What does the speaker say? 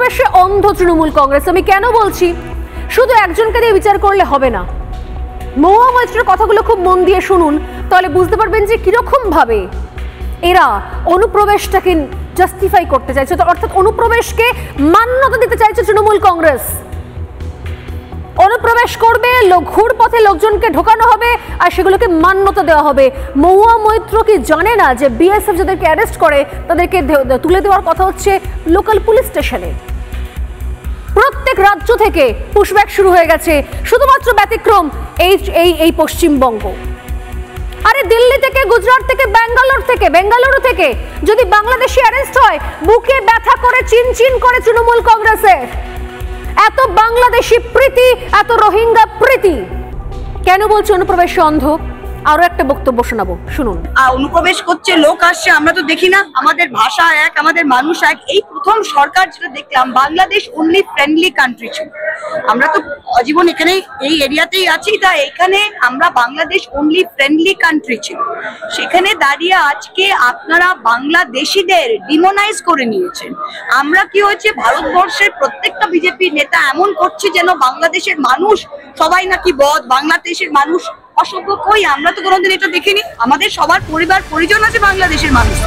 অনুপ্রবেশে অন্ধ তৃণমূল কংগ্রেস। আমি কেন বলছি, শুধু একজনকে দিয়ে বিচার করলে হবে না। মহুয়া মৈত্রের কথাগুলো খুব মন দিয়ে শুনুন, তাহলে বুঝতে পারবেন যে কিরকম ভাবে এরা অনুপ্রবেশটাকে জাস্টিফাই করতে চাইছে, অর্থাৎ অনুপ্রবেশকে মান্যতা দিতে চাইছে তৃণমূল কংগ্রেস। অনুপ্রবেশ করবে, ঘুর পথে লোকজনকে ঢোকানো হবে আর সেগুলোকে মান্যতা দেওয়া হবে। মহুয়া মৈত্র কি জানে না যে বিএসএফ যাদেরকে অ্যারেস্ট করে তাদেরকে তুলে দেওয়ার কথা হচ্ছে লোকাল পুলিশ স্টেশনে? প্রত্যেক রাজ্য থেকে পুশব্যাক শুরু হয়ে গেছে, শুধুমাত্র ব্যতিক্রম এই পশ্চিমবঙ্গ। আরে দিল্লি থেকে, গুজরাট থেকে, বেঙ্গালুরু থেকে যদি বাংলাদেশি অ্যারেস্ট হয়, বুকে ব্যথা করে চিনচিন করে তৃণমূল কংগ্রেসের। এত বাংলাদেশি প্রীতি, এত রোহিঙ্গা প্রীতি। কেন বলছে অনুপ্রবেশ অন্ধ? আরো একটা বক্তব্য শোনাবো, শুনুন। অনুপ্রবেশ করছে, লোক আসছে, আমরা তো দেখি না? আমাদের ভাষা এক, আমাদের মানুষ এক। এই প্রথম সরকার যেটা দেখলাম, বাংলাদেশ অনলি ফ্রেন্ডলি কান্ট্রি ছিল। আমরা তো আজীবন এখানে এই এরিয়াতেই আছি, তা এখানে আমরা বাংলাদেশ অনলি ফ্রেন্ডলি কান্ট্রি ছিল। সেখানে দাঁড়িয়ে আজকে আপনারা বাংলাদেশিদের ডিমোনাইজ করে নিয়েছেন। আমরা কি হয়েছে, ভারতবর্ষের প্রত্যেকটা বিজেপি নেতা এমন করছে যেন বাংলাদেশের মানুষ সবাই নাকি বদ, বাংলাদেশের মানুষ অসভ্য। কই, আমরা তো কোনোদিন এটা দেখিনি। আমাদের সবার পরিবার পরিজন আছে বাংলাদেশের মানুষ।